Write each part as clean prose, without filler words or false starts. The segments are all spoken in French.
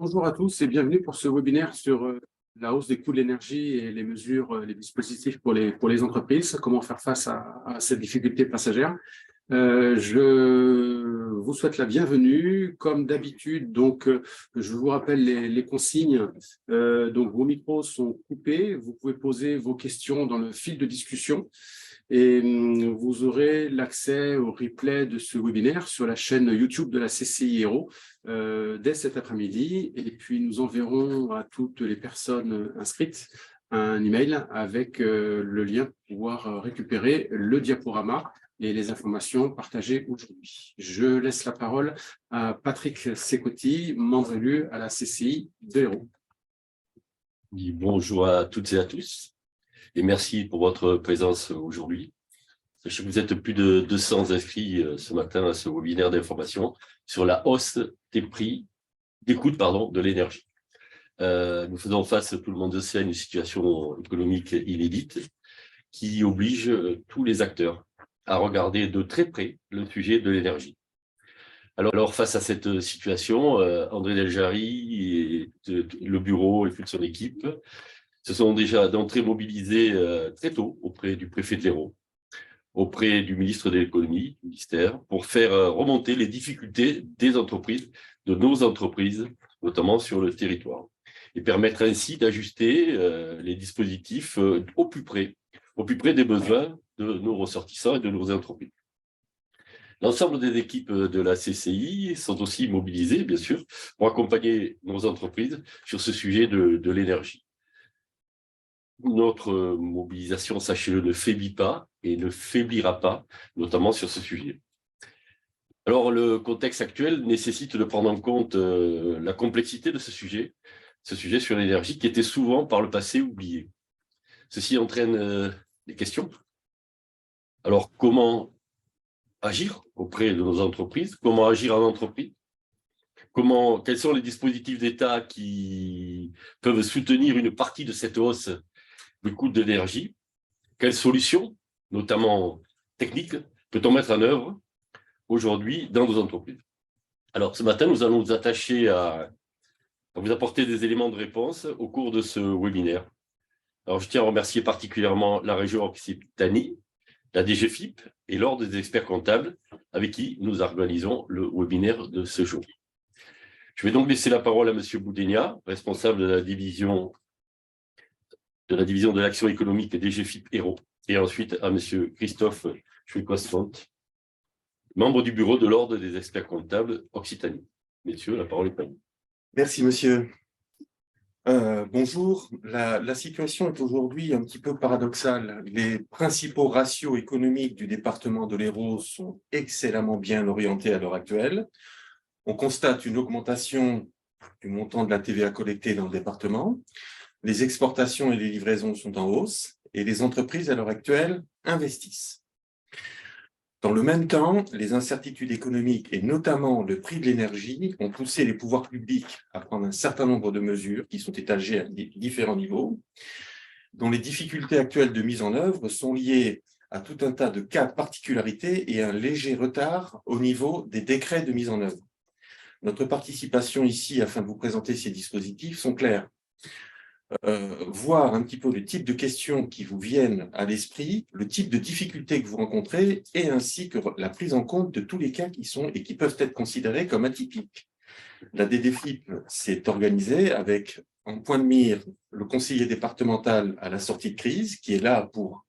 Bonjour à tous et bienvenue pour ce webinaire sur la hausse des coûts de l'énergie et les mesures, les dispositifs pour les entreprises, comment faire face à cette difficulté passagère. Je vous souhaite la bienvenue. Comme d'habitude, donc, je vous rappelle les consignes. Donc, vos micros sont coupés. Vous pouvez poser vos questions dans le fil de discussion. Et vous aurez l'accès au replay de ce webinaire sur la chaîne YouTube de la CCI Hérault dès cet après-midi. Et puis, nous enverrons à toutes les personnes inscrites un email avec le lien pour pouvoir récupérer le diaporama et les informations partagées aujourd'hui. Je laisse la parole à Patrick Secotti, membre élu à la CCI de Hérault. Bonjour à toutes et à tous et merci pour votre présence aujourd'hui. Sachez que vous êtes plus de 200 inscrits ce matin à ce webinaire d'information sur la hausse des prix, des coûts de l'énergie. Nous faisons face, tout le monde le sait, à une situation économique inédite qui oblige tous les acteurs à regarder de très près le sujet de l'énergie. Alors, face à cette situation, André Deljari et le bureau et toute son équipe se sont déjà d'entrée mobilisés très tôt auprès du préfet de l'Hérault, auprès du ministre de l'économie, du ministère, pour faire remonter les difficultés des entreprises, de nos entreprises, notamment sur le territoire, et permettre ainsi d'ajuster les dispositifs au plus près des besoins de nos ressortissants et de nos entreprises. L'ensemble des équipes de la CCI sont aussi mobilisées, bien sûr, pour accompagner nos entreprises sur ce sujet de l'énergie. Notre mobilisation, sachez-le, ne faiblit pas et ne faiblira pas, notamment sur ce sujet. Alors, le contexte actuel nécessite de prendre en compte la complexité de ce sujet sur l'énergie qui était souvent par le passé oublié. Ceci entraîne des questions. Alors, comment agir auprès de nos entreprises? Comment agir en entreprise? Quels sont les dispositifs d'État qui peuvent soutenir une partie de cette hausse des coûts de l'énergie? Quelles solutions, notamment techniques, peut-on mettre en œuvre aujourd'hui dans nos entreprises? Alors, ce matin, nous allons nous attacher à vous apporter des éléments de réponse au cours de ce webinaire. Alors, je tiens à remercier particulièrement la région Occitanie, la DGFiP et l'Ordre des experts comptables avec qui nous organisons le webinaire de ce jour. Je vais donc laisser la parole à M. Boudénia, responsable de la division de l'action économique DGFiP Hérault, et ensuite à M. Christophe Schweikos-Font, membre du bureau de l'Ordre des experts comptables Occitanie. Messieurs, la parole est à vous. Merci, monsieur. Bonjour. La situation est aujourd'hui un petit peu paradoxale. Les principaux ratios économiques du département de l'Hérault sont excellemment bien orientés à l'heure actuelle. On constate une augmentation du montant de la TVA collectée dans le département. Les exportations et les livraisons sont en hausse et les entreprises à l'heure actuelle investissent. Dans le même temps, les incertitudes économiques et notamment le prix de l'énergie ont poussé les pouvoirs publics à prendre un certain nombre de mesures qui sont étagées à différents niveaux, dont les difficultés actuelles de mise en œuvre sont liées à tout un tas de cas de particularités et un léger retard au niveau des décrets de mise en œuvre. Notre participation ici, afin de vous présenter ces dispositifs, sont claires. Voir un petit peu le type de questions qui vous viennent à l'esprit, le type de difficultés que vous rencontrez, et ainsi que la prise en compte de tous les cas qui sont et qui peuvent être considérés comme atypiques. La DDFiP s'est organisée avec en point de mire le conseiller départemental à la sortie de crise, qui est là pour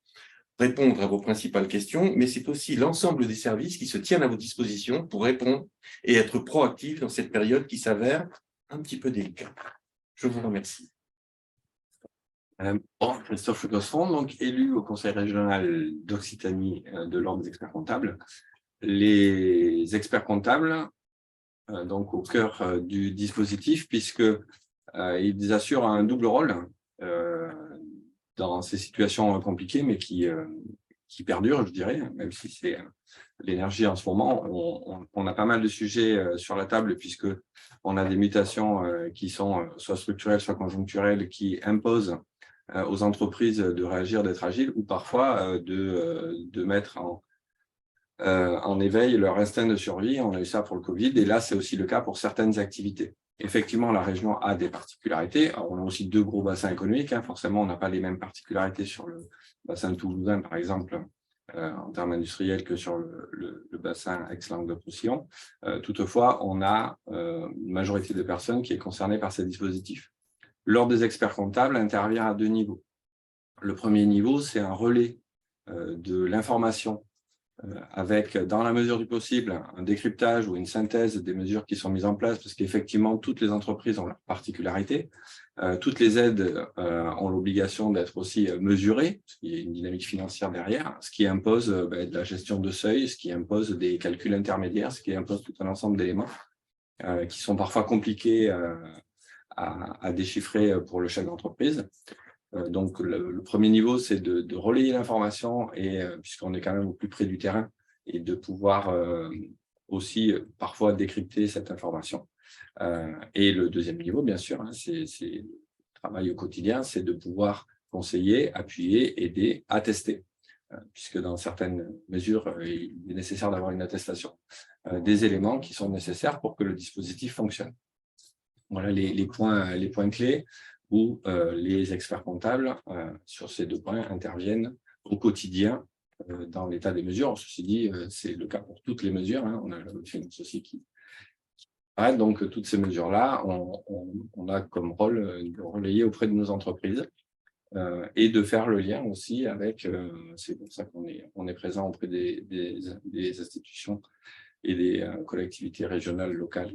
répondre à vos principales questions, mais c'est aussi l'ensemble des services qui se tiennent à vos dispositions pour répondre et être proactifs dans cette période qui s'avère un petit peu délicate. Je vous remercie. Christophe Schweikos-Font, donc élu au Conseil régional d'Occitanie de l'Ordre des experts comptables. Les experts comptables, donc au cœur du dispositif, puisqu'ils assurent un double rôle dans ces situations compliquées, mais qui perdurent, je dirais, même si c'est l'énergie en ce moment. On a pas mal de sujets sur la table, puisqu'on a des mutations qui sont soit structurelles, soit conjoncturelles, qui imposent aux entreprises de réagir, d'être agiles, ou parfois de mettre en éveil leur instinct de survie. On a eu ça pour le Covid, et là, c'est aussi le cas pour certaines activités. Effectivement, la région a des particularités. Alors, on a aussi 2 gros bassins économiques. Forcément, on n'a pas les mêmes particularités sur le bassin toulousain, par exemple, en termes industriels que sur le bassin Aix-Languedoc-Roussillon. Toutefois, on a une majorité de personnes qui est concernée par ces dispositifs. L'Ordre des experts comptables intervient à 2 niveaux. Le premier niveau, c'est un relais de l'information avec, dans la mesure du possible, un décryptage ou une synthèse des mesures qui sont mises en place, parce qu'effectivement, toutes les entreprises ont leurs particularités. Toutes les aides ont l'obligation d'être aussi mesurées, parce qu'il y a une dynamique financière derrière, ce qui impose de la gestion de seuil, ce qui impose des calculs intermédiaires, ce qui impose tout un ensemble d'éléments qui sont parfois compliqués à déchiffrer pour le chef d'entreprise. Donc, le premier niveau, c'est de relayer l'information, et puisqu'on est quand même au plus près du terrain, et de pouvoir aussi parfois décrypter cette information. Et le deuxième niveau, bien sûr, c'est le travail au quotidien, c'est de pouvoir conseiller, appuyer, aider, attester, puisque dans certaines mesures, il est nécessaire d'avoir une attestation des éléments qui sont nécessaires pour que le dispositif fonctionne. Voilà les points clés où les experts comptables, sur ces 2 points, interviennent au quotidien dans l'état des mesures. Ceci dit, c'est le cas pour toutes les mesures. On a la loi de finances aussi qui arrête. Donc, toutes ces mesures-là, on a comme rôle de relayer auprès de nos entreprises et de faire le lien aussi avec, c'est pour ça qu'on est présent auprès des institutions et des collectivités régionales, locales,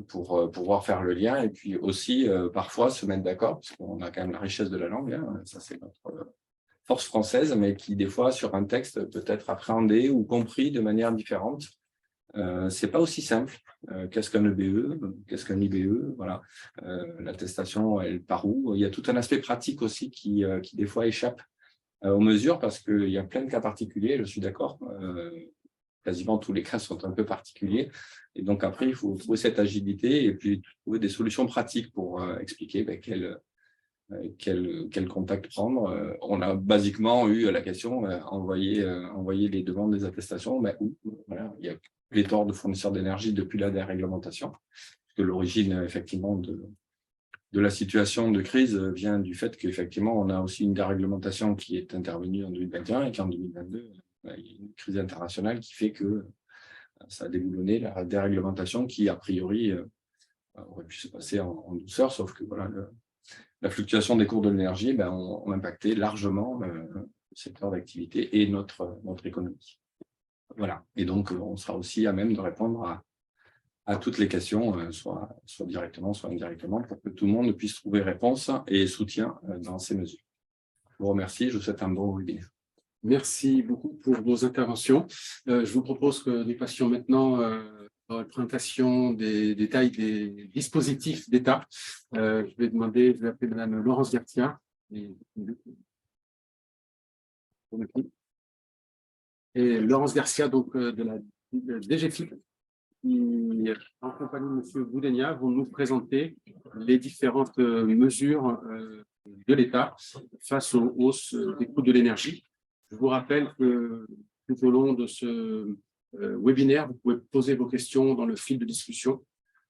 pour pouvoir faire le lien, et puis aussi parfois se mettre d'accord, parce qu'on a quand même la richesse de la langue, ça c'est notre force française, mais qui des fois sur un texte peut être appréhendé ou compris de manière différente. C'est pas aussi simple. Qu'est-ce qu'un EBE, qu'est-ce qu'un IBE, voilà. L'attestation, elle part où? Il y a tout un aspect pratique aussi qui des fois échappe aux mesures, parce qu'il y a plein de cas particuliers, je suis d'accord. Quasiment tous les cas sont un peu particuliers. Et donc, après, il faut trouver cette agilité et puis trouver des solutions pratiques pour expliquer quel contact prendre. On a basiquement eu la question, envoyer les demandes des attestations, mais où voilà, il y a pléthore de fournisseurs d'énergie depuis la déréglementation, parce que l'origine, effectivement, de la situation de crise vient du fait qu'effectivement, on a aussi une déréglementation qui est intervenue en 2021 et qu'en 2022, il y a une crise internationale qui fait que ça a déboulonné la déréglementation qui, a priori, aurait pu se passer en douceur, sauf que voilà, la fluctuation des cours de l'énergie ont impacté largement le secteur d'activité et notre économie. Voilà. Et donc, on sera aussi à même de répondre à toutes les questions, soit directement, soit indirectement, pour que tout le monde puisse trouver réponse et soutien dans ces mesures. Je vous remercie, je vous souhaite un bon webinaire. Merci beaucoup pour vos interventions. Je vous propose que nous passions maintenant à la présentation des détails des dispositifs d'État. Je vais appeler Madame Laurence Garcia. Et Laurence Garcia, donc de la DGFiP, qui, en compagnie de M. Boudenia, vont nous présenter les différentes mesures de l'État face aux hausses des coûts de l'énergie. Je vous rappelle que tout au long de ce webinaire, vous pouvez poser vos questions dans le fil de discussion.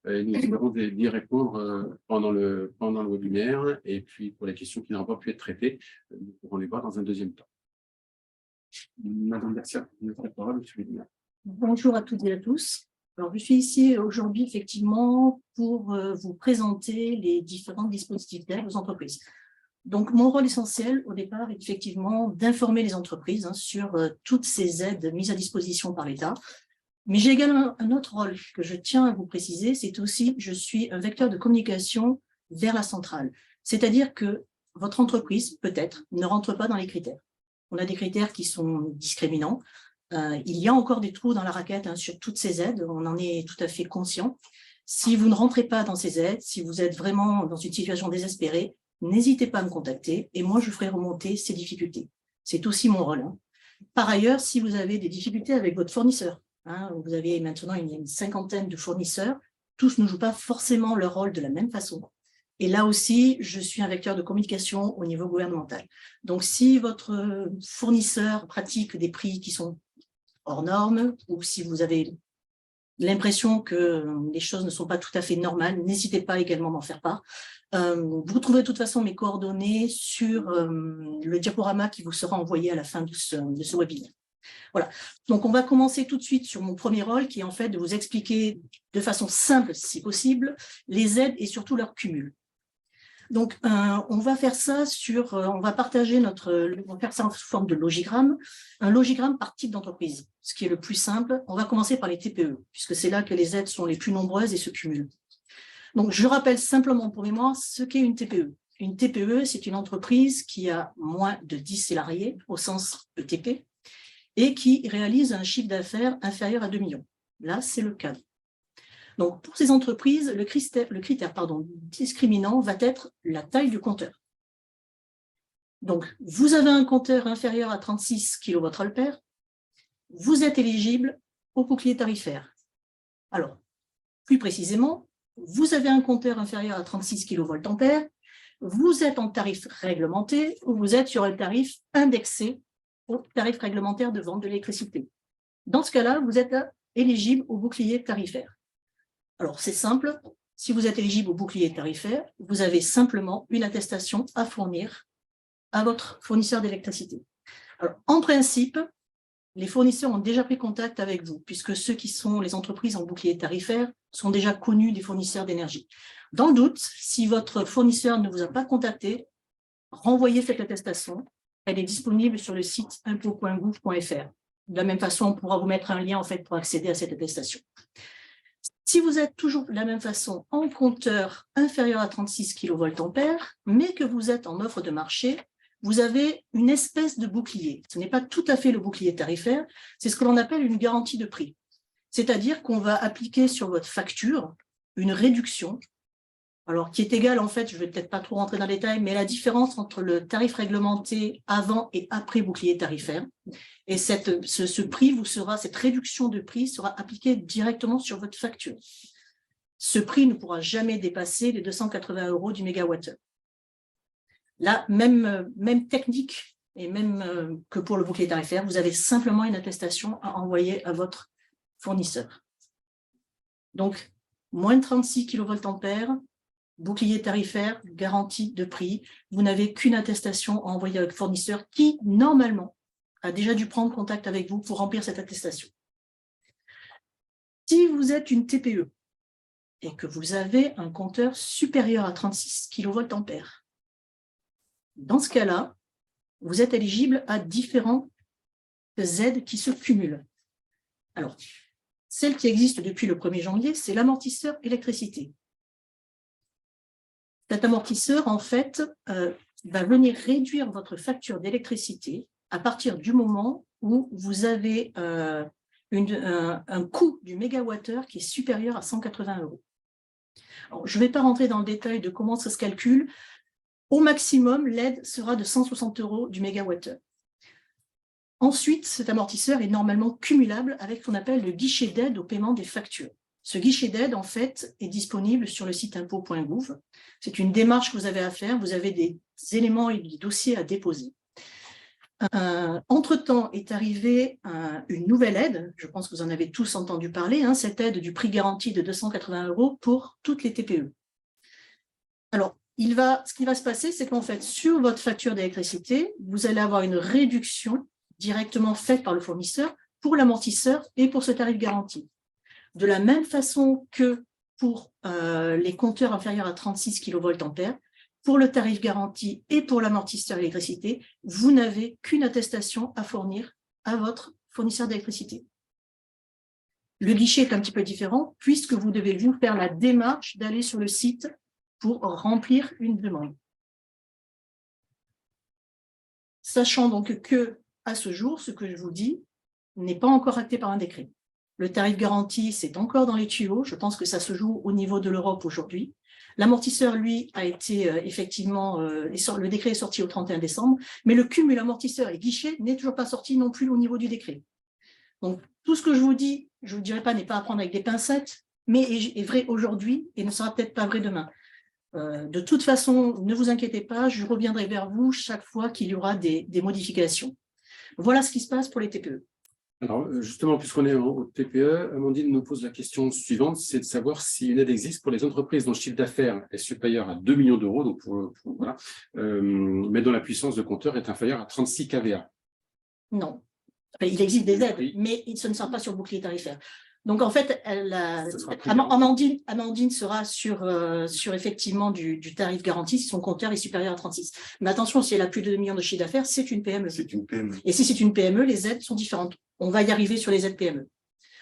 Et nous espérons d'y répondre pendant le webinaire. Et puis, pour les questions qui n'auront pas pu être traitées, nous pourrons les voir dans un deuxième temps. Madame Garcia, vous avez la parole, monsieur Boudenia. Bonjour à toutes et à tous. Alors, je suis ici aujourd'hui effectivement pour vous présenter les différents dispositifs d'aide aux entreprises. Donc, mon rôle essentiel au départ est effectivement d'informer les entreprises sur toutes ces aides mises à disposition par l'État. Mais j'ai également un autre rôle que je tiens à vous préciser, c'est aussi je suis un vecteur de communication vers la centrale. C'est-à-dire que votre entreprise, peut-être, ne rentre pas dans les critères. On a des critères qui sont discriminants. Il y a encore des trous dans la raquette sur toutes ces aides, on en est tout à fait conscient. Si vous ne rentrez pas dans ces aides, si vous êtes vraiment dans une situation désespérée, n'hésitez pas à me contacter et moi je ferai remonter ces difficultés. C'est aussi mon rôle. Par ailleurs, si vous avez des difficultés avec votre fournisseur, vous avez maintenant une cinquantaine de fournisseurs, tous ne jouent pas forcément leur rôle de la même façon. Et là aussi, je suis un vecteur de communication au niveau gouvernemental. Donc, si votre fournisseur pratique des prix qui sont hors normes, ou si vous avez l'impression que les choses ne sont pas tout à fait normales, n'hésitez pas également à m'en faire part. Vous trouverez de toute façon mes coordonnées sur le diaporama qui vous sera envoyé à la fin de ce webinaire. Voilà, donc on va commencer tout de suite sur mon premier rôle qui est en fait de vous expliquer de façon simple, si possible, les aides et surtout leur cumul. Donc, on va faire ça on va partager on va faire ça en forme de logigramme, un logigramme par type d'entreprise, ce qui est le plus simple. On va commencer par les TPE, puisque c'est là que les aides sont les plus nombreuses et se cumulent. Donc, je rappelle simplement pour mémoire ce qu'est une TPE. Une TPE, c'est une entreprise qui a moins de 10 salariés, au sens ETP, et qui réalise un chiffre d'affaires inférieur à 2 millions. Là, c'est le cadre. Donc, pour ces entreprises, le critère discriminant va être la taille du compteur. Donc, vous avez un compteur inférieur à 36 kVA, vous êtes éligible au bouclier tarifaire. Alors, plus précisément, vous avez un compteur inférieur à 36 kVA, vous êtes en tarif réglementé ou vous êtes sur un tarif indexé au tarif réglementaire de vente de l'électricité. Dans ce cas-là, vous êtes éligible au bouclier tarifaire. Alors, c'est simple, si vous êtes éligible au bouclier tarifaire, vous avez simplement une attestation à fournir à votre fournisseur d'électricité. Alors, en principe, les fournisseurs ont déjà pris contact avec vous, puisque ceux qui sont les entreprises en bouclier tarifaire sont déjà connus des fournisseurs d'énergie. Dans le doute, si votre fournisseur ne vous a pas contacté, renvoyez cette attestation. Elle est disponible sur le site impôts.gouv.fr. De la même façon, on pourra vous mettre un lien en fait, pour accéder à cette attestation. Si vous êtes toujours de la même façon en compteur inférieur à 36 kVA, mais que vous êtes en offre de marché, vous avez une espèce de bouclier. Ce n'est pas tout à fait le bouclier tarifaire, c'est ce que l'on appelle une garantie de prix. C'est-à-dire qu'on va appliquer sur votre facture une réduction, alors qui est égale en fait, je ne vais peut-être pas trop rentrer dans les détails, mais la différence entre le tarif réglementé avant et après bouclier tarifaire. Et ce prix cette réduction de prix sera appliquée directement sur votre facture. Ce prix ne pourra jamais dépasser les 280 € du mégawattheure. Là, même technique, et même que pour le bouclier tarifaire, vous avez simplement une attestation à envoyer à votre fournisseur. Donc, moins de 36 kVA, bouclier tarifaire, garantie de prix, vous n'avez qu'une attestation à envoyer à votre fournisseur qui, normalement, a déjà dû prendre contact avec vous pour remplir cette attestation. Si vous êtes une TPE et que vous avez un compteur supérieur à 36 kVA, dans ce cas-là, vous êtes éligible à différentes aides qui se cumulent. Alors, celle qui existe depuis le 1er janvier, c'est l'amortisseur électricité. Cet amortisseur, en fait, va venir réduire votre facture d'électricité à partir du moment où vous avez un coût du mégawattheure qui est supérieur à 180 €. Alors, je ne vais pas rentrer dans le détail de comment ça se calcule. Au maximum, l'aide sera de 160 € du mégawattheure. Ensuite, cet amortisseur est normalement cumulable avec ce qu'on appelle le guichet d'aide au paiement des factures. Ce guichet d'aide, en fait, est disponible sur le site impôts.gouv. C'est une démarche que vous avez à faire. Vous avez des éléments et des dossiers à déposer. Entre-temps est arrivée une nouvelle aide. Je pense que vous en avez tous entendu parler. Cette aide du prix garanti de 280 € pour toutes les TPE. Alors, ce qui va se passer, c'est qu'en fait, sur votre facture d'électricité, vous allez avoir une réduction directement faite par le fournisseur pour l'amortisseur et pour ce tarif garanti. De la même façon que pour les compteurs inférieurs à 36 kVA, pour le tarif garanti et pour l'amortisseur électricité, vous n'avez qu'une attestation à fournir à votre fournisseur d'électricité. Le guichet est un petit peu différent puisque vous devez vous faire la démarche d'aller sur le site pour remplir une demande. Sachant donc que, à ce jour, ce que je vous dis n'est pas encore acté par un décret. Le tarif garanti, c'est encore dans les tuyaux. Je pense que ça se joue au niveau de l'Europe aujourd'hui. L'amortisseur, lui, a été effectivement, le décret est sorti au 31 décembre, mais le cumul amortisseur et guichet n'est toujours pas sorti non plus au niveau du décret. Donc, tout ce que je vous dis, je ne vous dirai pas, n'est pas à prendre avec des pincettes, mais est vrai aujourd'hui et ne sera peut-être pas vrai demain. De toute façon, ne vous inquiétez pas, je reviendrai vers vous chaque fois qu'il y aura des modifications. Voilà ce qui se passe pour les TPE. Alors, justement, puisqu'on est au TPE, Amandine nous pose la question suivante, c'est de savoir si une aide existe pour les entreprises dont le chiffre d'affaires est supérieur à 2 millions d'euros, donc voilà, mais dont la puissance de compteur est inférieure à 36 kVA. Non. Enfin, il existe des aides, Oui. mais ce ne sera pas sur bouclier tarifaire. Donc, en fait, Ça sera plus Amandine sera sur effectivement du tarif garanti si son compteur est supérieur à 36. Mais attention, si elle a plus de 2 millions de chiffre d'affaires, c'est une PME. C'est une PME. Et si c'est une PME, les aides sont différentes. On va y arriver sur les aides PME.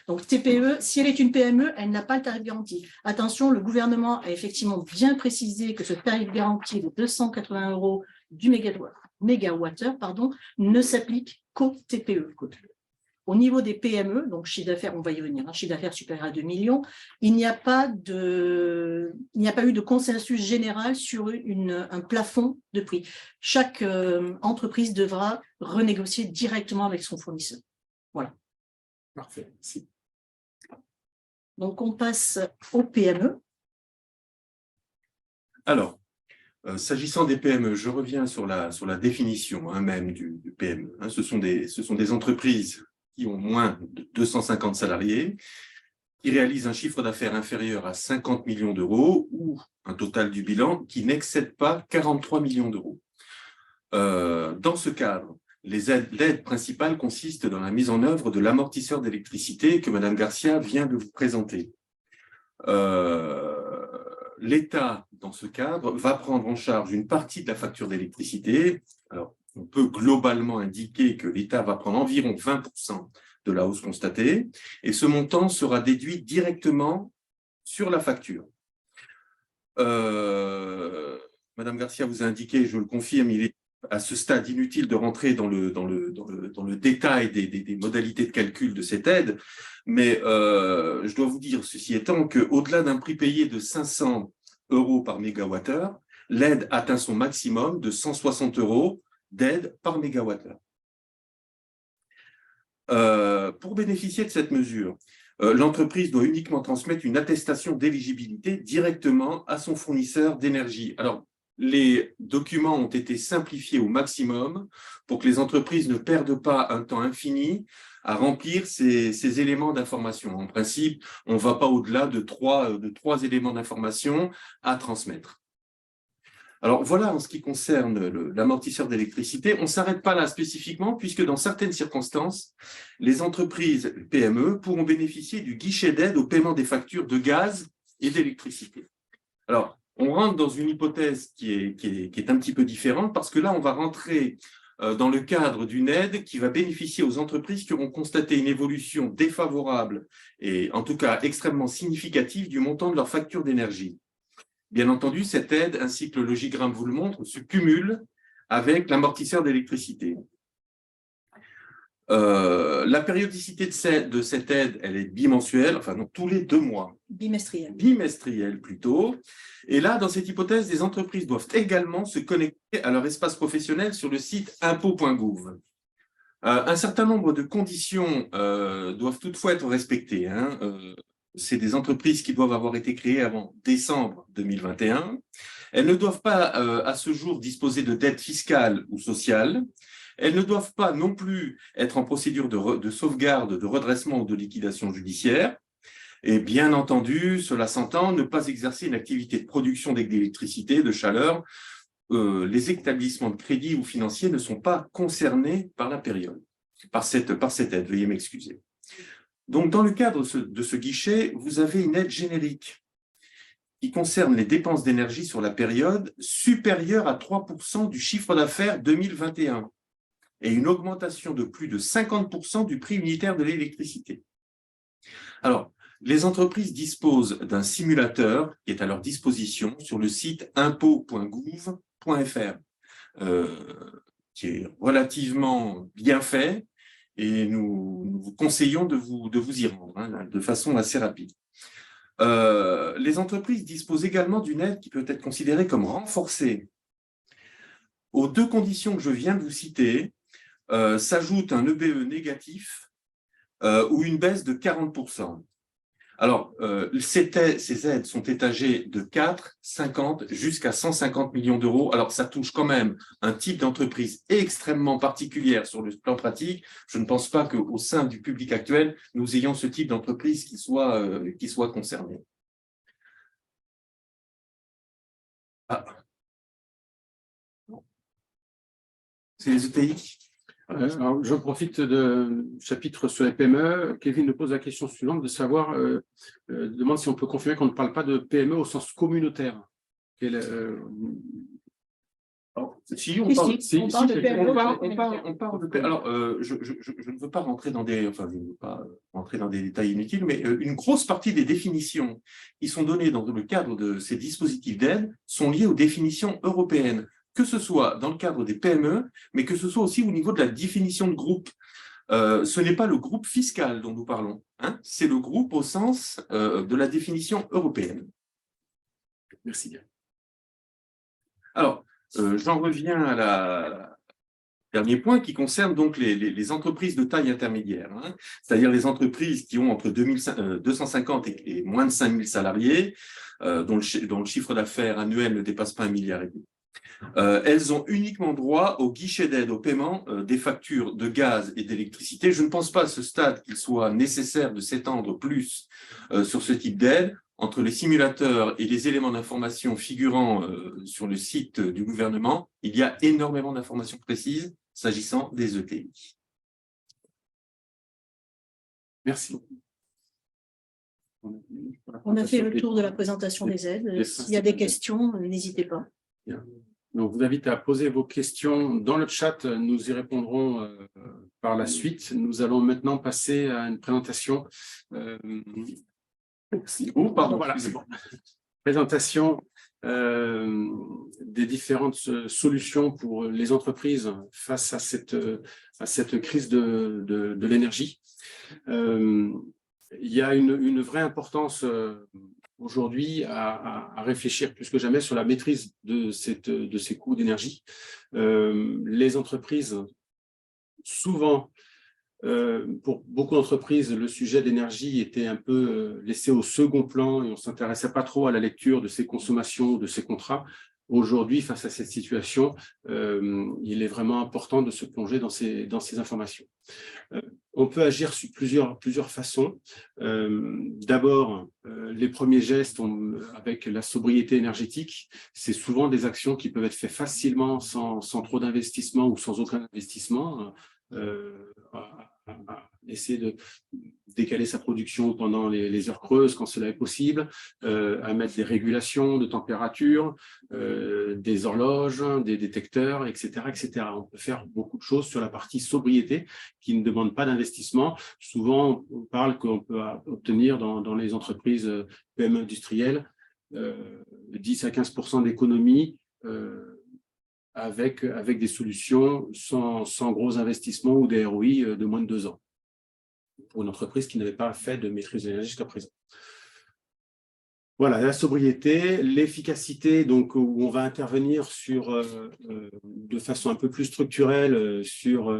Donc, TPE, si elle est une PME, elle n'a pas le tarif garanti. Attention, le gouvernement a effectivement bien précisé que ce tarif garanti de 280 € du mégawattheure, ne s'applique qu'aux TPE. Au niveau des PME, donc chiffre d'affaires, on va y venir, chiffre d'affaires supérieur à 2 millions, il n'y a pas eu de consensus général sur un plafond de prix. Chaque entreprise devra renégocier directement avec son fournisseur. Voilà. Parfait, merci. Donc, on passe aux PME. Alors, s'agissant des PME, je reviens sur la définition même du PME. Ce sont des entreprises qui ont moins de 250 salariés, qui réalisent un chiffre d'affaires inférieur à 50 millions d'euros ou un total du bilan qui n'excède pas 43 millions d'euros. Dans ce cadre, l'aide principale consiste dans la mise en œuvre de l'amortisseur d'électricité que Madame Garcia vient de vous présenter. L'État, dans ce cadre, va prendre en charge une partie de la facture d'électricité. Alors, on peut globalement indiquer que l'État va prendre environ 20% de la hausse constatée, et ce montant sera déduit directement sur la facture. Madame Garcia vous a indiqué, je le confirme, il est à ce stade inutile de rentrer dans le détail des modalités de calcul de cette aide, mais je dois vous dire, ceci étant, qu'au-delà d'un prix payé de 500 € par mégawattheure, l'aide atteint son maximum de 160 € d'aide par mégawattheure. Pour bénéficier de cette mesure, l'entreprise doit uniquement transmettre une attestation d'éligibilité directement à son fournisseur d'énergie. Alors, les documents ont été simplifiés au maximum pour que les entreprises ne perdent pas un temps infini à remplir ces éléments d'information. En principe, on ne va pas au-delà de trois éléments d'information à transmettre. Alors voilà, en ce qui concerne l'amortisseur d'électricité, on ne s'arrête pas là spécifiquement, puisque dans certaines circonstances, les entreprises PME pourront bénéficier du guichet d'aide au paiement des factures de gaz et d'électricité. Alors, on rentre dans une hypothèse qui est un petit peu différente, parce que là, on va rentrer dans le cadre d'une aide qui va bénéficier aux entreprises qui auront constaté une évolution défavorable et en tout cas extrêmement significative du montant de leur facture d'énergie. Bien entendu, cette aide, ainsi que le logigramme vous le montre, se cumule avec l'amortisseur d'électricité. La périodicité de cette aide, elle est bimensuelle, enfin donc tous les 2 mois. Bimestriel. Bimestrielle plutôt. Et là, dans cette hypothèse, les entreprises doivent également se connecter à leur espace professionnel sur le site impôts.gouv. Un certain nombre de conditions doivent toutefois être respectées. C'est des entreprises qui doivent avoir été créées avant décembre 2021. Elles ne doivent pas, à ce jour, disposer de dette fiscale ou sociale. Elles ne doivent pas non plus être en procédure de sauvegarde, de redressement ou de liquidation judiciaire. Et bien entendu, cela s'entend, ne pas exercer une activité de production d'électricité, de chaleur. Les établissements de crédit ou financiers ne sont pas concernés par la période, par cette aide. Veuillez m'excuser. Donc, dans le cadre de ce guichet, vous avez une aide générique qui concerne les dépenses d'énergie sur la période supérieure à 3% du chiffre d'affaires 2021 et une augmentation de plus de 50% du prix unitaire de l'électricité. Alors, les entreprises disposent d'un simulateur qui est à leur disposition sur le site impôts.gouv.fr, qui est relativement bien fait. Et nous vous conseillons de vous y rendre de façon assez rapide. Les entreprises disposent également d'une aide qui peut être considérée comme renforcée. Aux 2 conditions que je viens de vous citer, s'ajoute un EBE négatif ou une baisse de 40%. Alors, ces aides sont étagées de 4, 50 jusqu'à 150 millions d'euros. Alors, ça touche quand même un type d'entreprise extrêmement particulière sur le plan pratique. Je ne pense pas qu'au sein du public actuel, nous ayons ce type d'entreprise qui soit concerné. Ah. C'est les ETI. Alors, je profite du chapitre sur les PME. Kevin nous pose la question suivante de savoir, demande si on peut confirmer qu'on ne parle pas de PME au sens communautaire. Si, on parle, on parle de PME. on parle de PME. Alors, je ne veux pas rentrer dans des détails inutiles, mais une grosse partie des définitions qui sont données dans le cadre de ces dispositifs d'aide sont liées aux définitions européennes, que ce soit dans le cadre des PME, mais que ce soit aussi au niveau de la définition de groupe. Ce n'est pas le groupe fiscal dont nous parlons, hein, c'est le groupe au sens de la définition européenne. Merci bien. Alors, j'en reviens à dernier point qui concerne donc les entreprises de taille intermédiaire, hein, c'est-à-dire les entreprises qui ont entre 250 et moins de 5000 salariés, dont le chiffre d'affaires annuel ne dépasse pas 1,5 milliard. Elles ont uniquement droit au guichet d'aide au paiement des factures de gaz et d'électricité. Je ne pense pas à ce stade qu'il soit nécessaire de s'étendre plus sur ce type d'aide. Entre les simulateurs et les éléments d'information figurant sur le site du gouvernement, il y a énormément d'informations précises s'agissant des ETI. Merci. On a fait le tour de la présentation des aides. S'il y a des questions, n'hésitez pas. Donc, je vous invite à poser vos questions dans le chat. Nous y répondrons par la suite. Nous allons maintenant passer à une présentation. Oh, pardon, voilà, c'est bon. Présentation des différentes solutions pour les entreprises face à cette crise de l'énergie. Il y a une vraie importance aujourd'hui à réfléchir plus que jamais sur la maîtrise de ces coûts d'énergie. Les entreprises, souvent, pour beaucoup d'entreprises, le sujet d'énergie était un peu laissé au second plan et on ne s'intéressait pas trop à la lecture de ces consommations, de ces contrats. Aujourd'hui, face à cette situation, il est vraiment important de se plonger dans ces informations. On peut agir sur plusieurs façons. D'abord, les premiers gestes avec la sobriété énergétique, c'est souvent des actions qui peuvent être faites facilement sans trop d'investissement ou sans aucun investissement. Essayer de décaler sa production pendant les heures creuses quand cela est possible, à mettre des régulations de température, des horloges, des détecteurs, etc., etc. On peut faire beaucoup de choses sur la partie sobriété qui ne demande pas d'investissement. Souvent, on parle qu'on peut obtenir dans les entreprises PME industrielles 10 à 15% d'économie avec des solutions sans gros investissements ou des ROI de moins de 2 ans pour une entreprise qui n'avait pas fait de maîtrise de l'énergie jusqu'à présent. Voilà, la sobriété, l'efficacité, donc où on va intervenir de façon un peu plus structurelle sur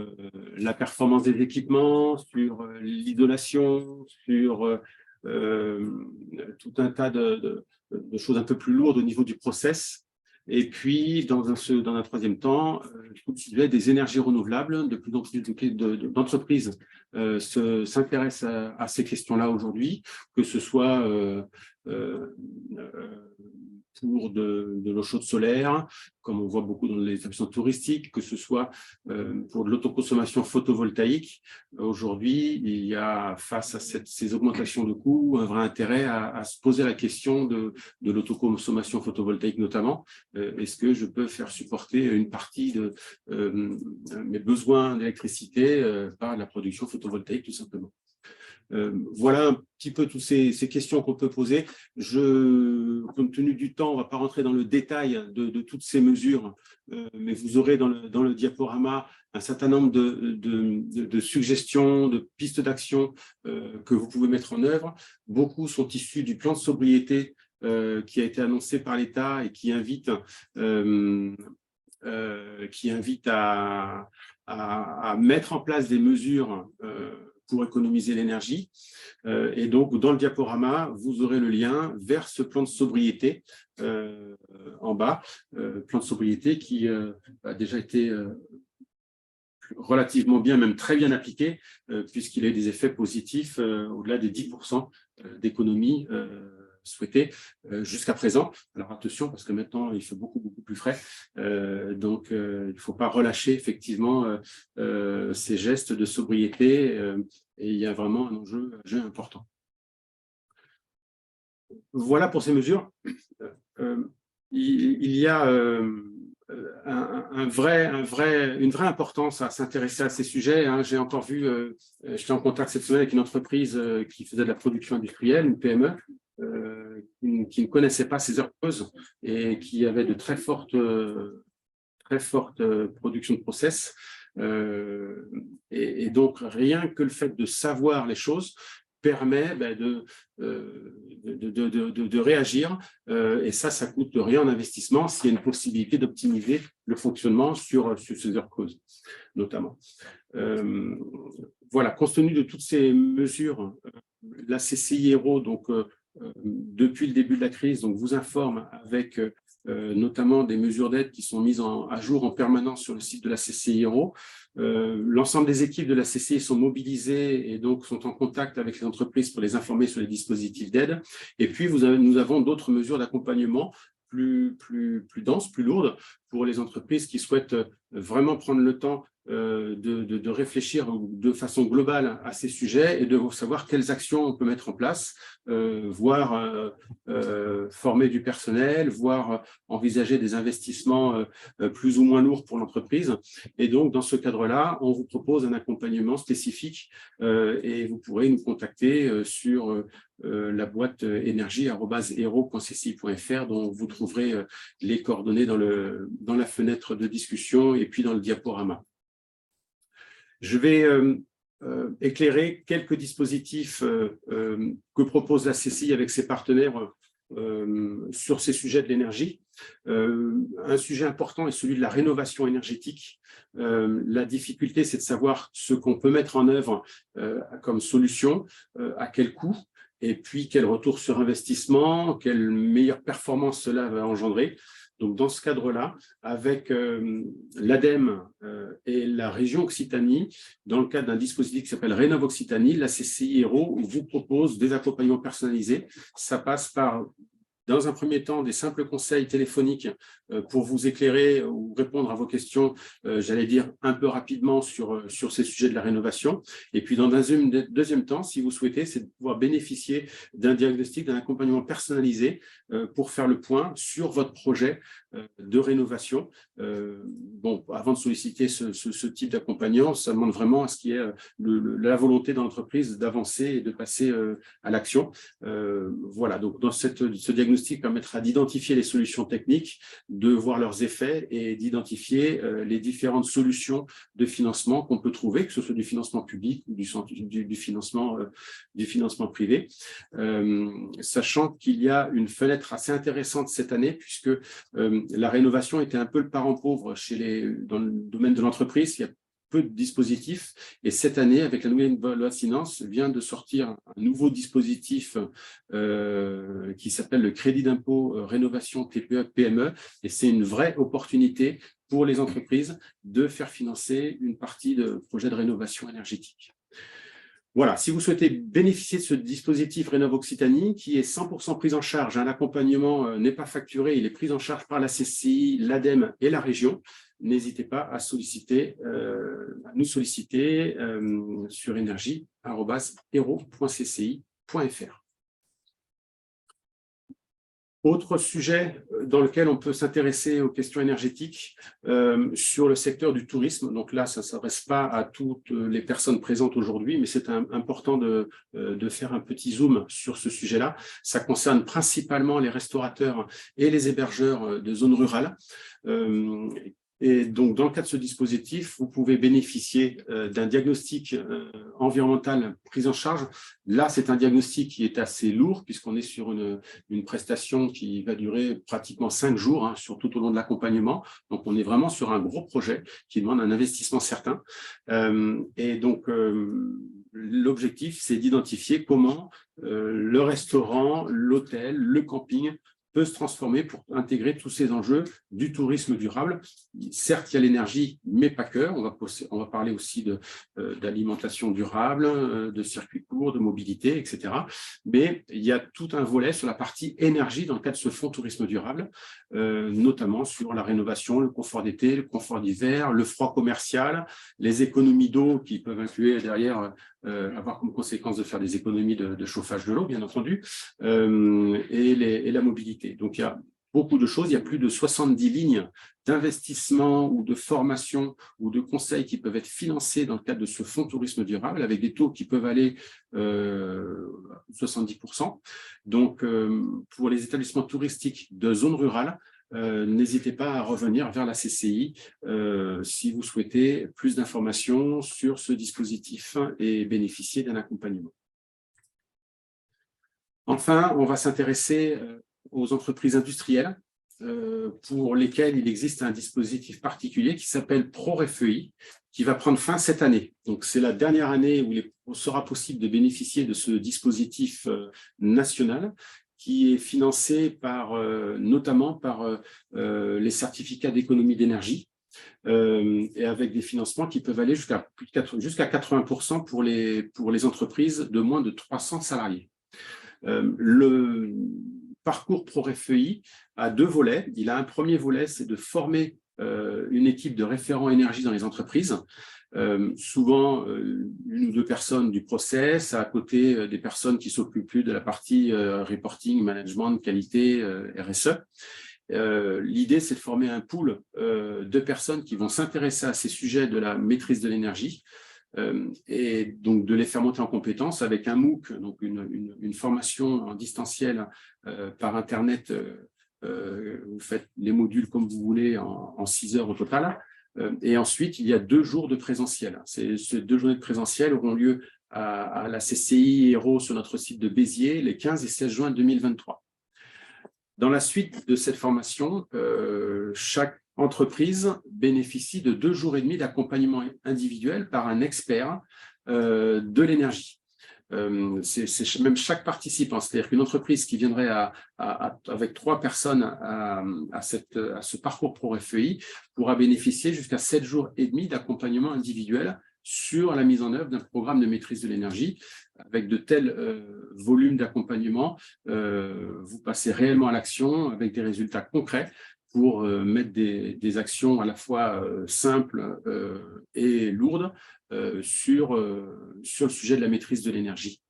la performance des équipements, sur l'isolation, sur tout un tas de choses un peu plus lourdes au niveau du process. Et puis, dans un troisième temps, il des énergies renouvelables. De plus en plus d'entreprises s'intéressent à ces questions-là aujourd'hui, que ce soit pour de l'eau chaude solaire, comme on voit beaucoup dans les établissements touristiques, que ce soit pour de l'autoconsommation photovoltaïque. Aujourd'hui, il y a, face à ces augmentations de coûts, un vrai intérêt à se poser la question de l'autoconsommation photovoltaïque notamment. Est-ce que je peux faire supporter une partie de mes besoins d'électricité par la production photovoltaïque, tout simplement? Voilà un petit peu toutes ces questions qu'on peut poser. Compte tenu du temps, on ne va pas rentrer dans le détail de toutes ces mesures, mais vous aurez dans le diaporama un certain nombre de suggestions, de pistes d'action que vous pouvez mettre en œuvre. Beaucoup sont issus du plan de sobriété qui a été annoncé par l'État et qui invite à mettre en place des mesures pour économiser l'énergie. Et donc, dans le diaporama, vous aurez le lien vers ce plan de sobriété en bas, plan de sobriété qui a déjà été relativement bien, même très bien appliqué, puisqu'il a eu des effets positifs au-delà des 10% d'économie souhaitées jusqu'à présent. Alors attention, parce que maintenant, il fait beaucoup plus frais. Donc, il ne faut pas relâcher effectivement ces gestes de sobriété et il y a vraiment un enjeu important. Voilà pour ces mesures. Il y a une vraie importance à s'intéresser à ces sujets. J'ai encore vu, j'étais en contact cette semaine avec une entreprise qui faisait de la production industrielle, une PME, qui ne connaissait pas ces heures creuses et qui avait de très fortes productions de process. Et donc, rien que le fait de savoir les choses permet de réagir et ça coûte rien en investissement s'il y a une possibilité d'optimiser le fonctionnement sur ces heures creuses, notamment. Voilà, compte tenu de toutes ces mesures, la CCI Hérault, donc, depuis le début de la crise, donc, vous informe avec notamment des mesures d'aide qui sont mises à jour en permanence sur le site de la CCI Hérault. L'ensemble des équipes de la CCI sont mobilisées et donc sont en contact avec les entreprises pour les informer sur les dispositifs d'aide. Et puis, nous avons d'autres mesures d'accompagnement plus denses, plus lourdes pour les entreprises qui souhaitent vraiment prendre le temps de réfléchir de façon globale à ces sujets et de savoir quelles actions on peut mettre en place, voire former du personnel, voire envisager des investissements plus ou moins lourds pour l'entreprise. Et donc, dans ce cadre-là, on vous propose un accompagnement spécifique et vous pourrez nous contacter sur la boîte énergie@hérault.cci.fr dont vous trouverez les coordonnées dans la fenêtre de discussion et puis dans le diaporama. Je vais éclairer quelques dispositifs que propose la CCI avec ses partenaires sur ces sujets de l'énergie. Un sujet important est celui de la rénovation énergétique. La difficulté, c'est de savoir ce qu'on peut mettre en œuvre comme solution, à quel coût, et puis quel retour sur investissement, quelle meilleure performance cela va engendrer. Donc, dans ce cadre-là, avec l'ADEME et la région Occitanie, dans le cadre d'un dispositif qui s'appelle Rénov Occitanie, la CCI Hérault vous propose des accompagnements personnalisés. Ça passe par, dans un premier temps, des simples conseils téléphoniques pour vous éclairer ou répondre à vos questions, j'allais dire un peu rapidement sur ces sujets de la rénovation. Et puis, dans un deuxième temps, si vous souhaitez, c'est de pouvoir bénéficier d'un diagnostic, d'un accompagnement personnalisé pour faire le point sur votre projet de rénovation. Bon, avant de solliciter ce type d'accompagnement, ça demande vraiment à ce qu'il y ait la volonté de l'entreprise d'avancer et de passer à l'action. Voilà, donc dans ce diagnostic permettra d'identifier les solutions techniques, de voir leurs effets et d'identifier les différentes solutions de financement qu'on peut trouver, que ce soit du financement public ou du financement privé, sachant qu'il y a une fenêtre assez intéressante cette année puisque la rénovation était un peu le parent pauvre dans le domaine de l'entreprise. Il y a peu de dispositifs et cette année, avec la nouvelle loi de finances, vient de sortir un nouveau dispositif qui s'appelle le crédit d'impôt rénovation TPE-PME et c'est une vraie opportunité pour les entreprises de faire financer une partie de projets de rénovation énergétique. Voilà, si vous souhaitez bénéficier de ce dispositif Rénov Occitanie, qui est 100% pris en charge, l'accompagnement n'est pas facturé, il est pris en charge par la CCI, l'ADEME et la région, n'hésitez pas à nous solliciter sur énergie@hérault.cci.fr. Autre sujet dans lequel on peut s'intéresser aux questions énergétiques sur le secteur du tourisme. Donc là, ça ne s'adresse pas à toutes les personnes présentes aujourd'hui, mais c'est important de faire un petit zoom sur ce sujet-là. Ça concerne principalement les restaurateurs et les hébergeurs de zones rurales Et donc, dans le cadre de ce dispositif, vous pouvez bénéficier d'un diagnostic environnemental pris en charge. Là, c'est un diagnostic qui est assez lourd puisqu'on est sur une prestation qui va durer pratiquement 5 jours, hein, sur tout au long de l'accompagnement. Donc, on est vraiment sur un gros projet qui demande un investissement certain. Et donc, l'objectif, c'est d'identifier comment le restaurant, l'hôtel, le camping peut se transformer pour intégrer tous ces enjeux du tourisme durable. Certes, il y a l'énergie, mais pas que. On va parler aussi d'alimentation durable, de circuits courts, de mobilité, etc. Mais il y a tout un volet sur la partie énergie dans le cadre de ce fonds tourisme durable, notamment sur la rénovation, le confort d'été, le confort d'hiver, le froid commercial, les économies d'eau qui peuvent inclure derrière avoir comme conséquence de faire des économies de chauffage de l'eau, bien entendu, et la mobilité. Donc, il y a beaucoup de choses. Il y a plus de 70 lignes d'investissement ou de formation ou de conseils qui peuvent être financés dans le cadre de ce fonds tourisme durable avec des taux qui peuvent aller 70%. Donc, pour les établissements touristiques de zones rurales, n'hésitez pas à revenir vers la CCI si vous souhaitez plus d'informations sur ce dispositif et bénéficier d'un accompagnement. Enfin, on va s'intéresser aux entreprises industrielles pour lesquelles il existe un dispositif particulier qui s'appelle ProREFEI, qui va prendre fin cette année. Donc, c'est la dernière année où il sera possible de bénéficier de ce dispositif national qui est financé notamment par les certificats d'économie d'énergie et avec des financements qui peuvent aller jusqu'à 80% pour les entreprises de moins de 300 salariés. Le parcours ProREFEI a 2 volets. Il a un premier volet, c'est de former une équipe de référents énergie dans les entreprises, souvent 1 ou 2 personnes du process, à côté des personnes qui s'occupent plus de la partie reporting, management, qualité, RSE. L'idée, c'est de former un pool de personnes qui vont s'intéresser à ces sujets de la maîtrise de l'énergie, et donc de les faire monter en compétences avec un MOOC, donc une formation en distanciel par Internet. Vous faites les modules comme vous voulez en 6 heures au total. Et ensuite, il y a 2 jours de présentiel. Ces 2 journées de présentiel auront lieu à la CCI Hérault sur notre site de Béziers les 15 et 16 juin 2023. Dans la suite de cette formation, chaque entreprise bénéficie de 2 jours et demi d'accompagnement individuel par un expert de l'énergie. C'est même chaque participant, c'est-à-dire qu'une entreprise qui viendrait avec 3 personnes à ce parcours ProREFEI pourra bénéficier jusqu'à 7 jours et demi d'accompagnement individuel sur la mise en œuvre d'un programme de maîtrise de l'énergie. Avec de tels volumes d'accompagnement, vous passez réellement à l'action avec des résultats concrets pour mettre des actions à la fois simples et lourdes sur le sujet de la maîtrise de l'énergie.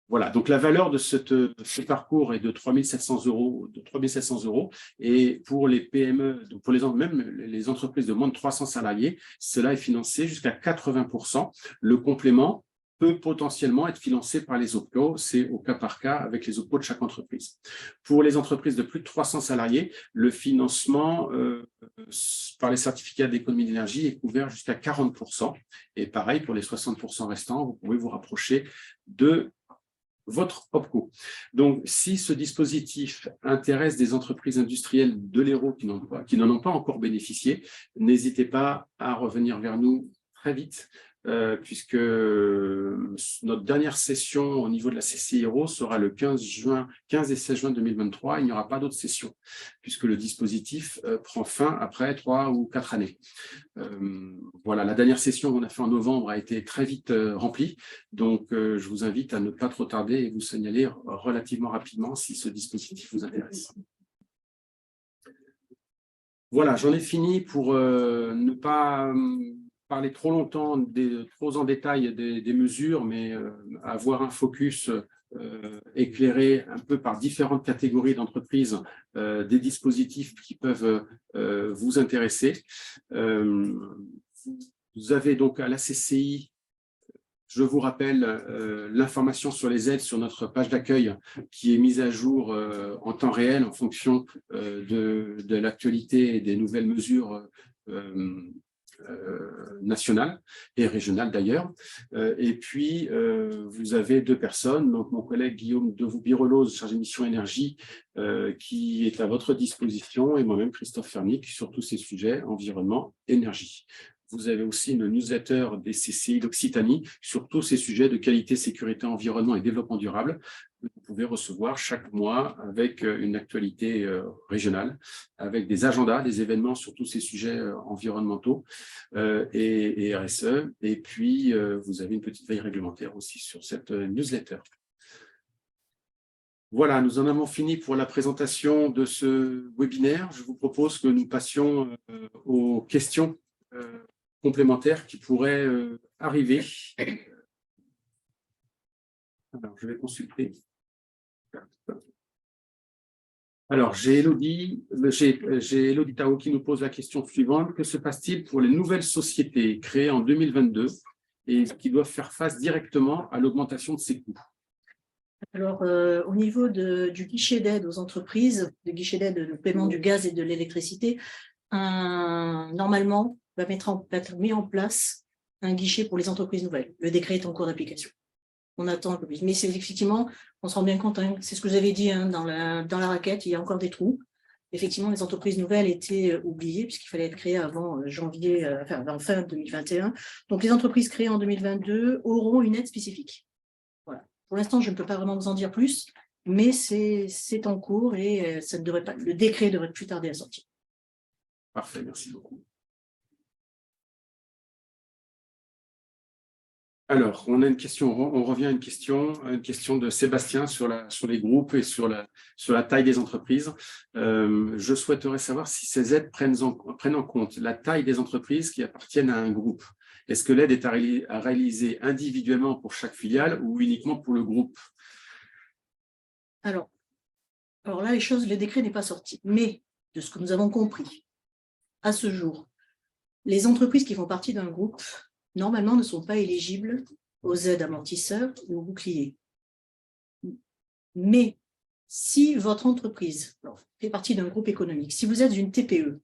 Voilà, donc la valeur de ce parcours est de 3 700 €, et pour les PME, donc pour même les entreprises de moins de 300 salariés, cela est financé jusqu'à 80%. Le complément peut potentiellement être financé par les OPCO, c'est au cas par cas avec les OPCO de chaque entreprise. Pour les entreprises de plus de 300 salariés, le financement par les certificats d'économie d'énergie est couvert jusqu'à 40%. Et pareil, pour les 60% restants, vous pouvez vous rapprocher de votre OPCO. Donc, si ce dispositif intéresse des entreprises industrielles de l'Hérault qui n'en ont pas encore bénéficié, n'hésitez pas à revenir vers nous très vite, puisque notre dernière session au niveau de la CCI Hérault sera le 15 et 16 juin 2023. Il n'y aura pas d'autres sessions, puisque le dispositif prend fin après 3 ou 4 années. Voilà, la dernière session qu'on a fait en novembre a été très vite remplie, donc je vous invite à ne pas trop tarder et vous signaler relativement rapidement si ce dispositif vous intéresse. Voilà, j'en ai fini pour ne pas parler trop longtemps, trop en détail des mesures, mais avoir un focus éclairer un peu par différentes catégories d'entreprises des dispositifs qui peuvent vous intéresser. Vous avez donc à la CCI Je vous rappelle l'information sur les aides sur notre page d'accueil qui est mise à jour en temps réel en fonction de l'actualité et des nouvelles mesures nationales et régionales d'ailleurs. Et puis, vous avez deux personnes, donc mon collègue Guillaume Devoux-Birolose, chargé de mission énergie, qui est à votre disposition, et moi-même Christophe Fernic, sur tous ces sujets, environnement, énergie. Vous avez aussi une newsletter des CCI d'Occitanie sur tous ces sujets de qualité, sécurité, environnement et développement durable que vous pouvez recevoir chaque mois avec une actualité régionale, avec des agendas, des événements sur tous ces sujets environnementaux et RSE. Et puis, vous avez une petite veille réglementaire aussi sur cette newsletter. Voilà, nous en avons fini pour la présentation de ce webinaire. Je vous propose que nous passions aux questions complémentaires qui pourraient arriver. Alors, je vais consulter. Alors, j'ai Elodie Tao qui nous pose la question suivante. Que se passe-t-il pour les nouvelles sociétés créées en 2022 et qui doivent faire face directement à l'augmentation de ces coûts? Alors, au niveau du guichet d'aide aux entreprises, le guichet d'aide de paiement du gaz et de l'électricité, normalement, va être mis en place un guichet pour les entreprises nouvelles. Le décret est en cours d'application. On attend un peu plus. Mais c'est effectivement, on se rend bien compte, hein, c'est ce que vous avez dit hein, dans la raquette, il y a encore des trous. Effectivement, les entreprises nouvelles étaient oubliées puisqu'il fallait être créé avant avant fin 2021. Donc, les entreprises créées en 2022 auront une aide spécifique. Voilà. Pour l'instant, je ne peux pas vraiment vous en dire plus, mais c'est en cours et ça ne devrait pas, le décret devrait plus tarder à sortir. Parfait, merci beaucoup. Alors, on a une question, on revient à une question de Sébastien sur les groupes et sur la taille des entreprises. Je souhaiterais savoir si ces aides prennent en compte la taille des entreprises qui appartiennent à un groupe. Est-ce que l'aide est à réaliser individuellement pour chaque filiale ou uniquement pour le groupe? Alors là, le décret n'est pas sorti, mais de ce que nous avons compris, à ce jour, les entreprises qui font partie d'un groupe, normalement, ne sont pas éligibles aux aides amortisseurs ou aux boucliers. Mais si votre entreprise fait partie d'un groupe économique, si vous êtes une TPE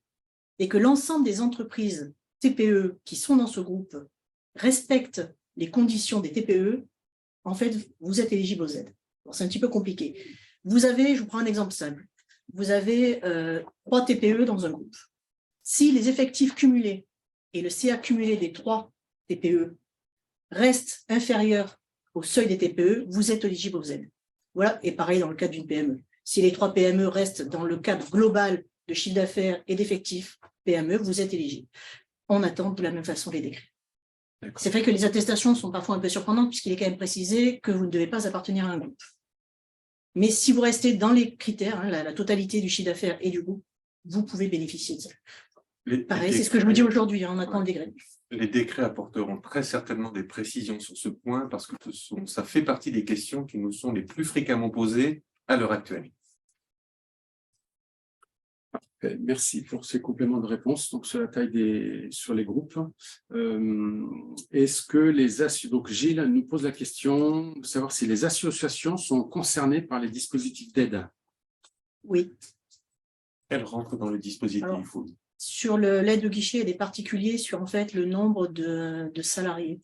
et que l'ensemble des entreprises TPE qui sont dans ce groupe respectent les conditions des TPE, en fait, vous êtes éligible aux aides. C'est un petit peu compliqué. Je vous prends un exemple simple. Vous avez 3 TPE dans un groupe. Si les effectifs cumulés et le CA cumulé des 3 TPE reste inférieur au seuil des TPE, vous êtes éligible aux aides. Voilà, et pareil dans le cadre d'une PME. Si les 3 PME restent dans le cadre global de chiffre d'affaires et d'effectifs PME, vous êtes éligible. On attend de la même façon les décrets. C'est vrai que les attestations sont parfois un peu surprenantes puisqu'il est quand même précisé que vous ne devez pas appartenir à un groupe. Mais si vous restez dans les critères, hein, la totalité du chiffre d'affaires et du groupe, vous pouvez bénéficier de ça. Pareil, c'est ce que je vous dis aujourd'hui, hein, on attend le décret. Les décrets apporteront très certainement des précisions sur ce point parce que ça fait partie des questions qui nous sont les plus fréquemment posées à l'heure actuelle. Merci pour ces compléments de réponse. Donc, sur la taille sur les groupes, est-ce que donc Gilles nous pose la question de savoir si les associations sont concernées par les dispositifs d'aide. Oui. Elles rentrent dans le dispositif. Alors, sur l'aide au guichet, elle est particulière sur en fait le nombre de salariés.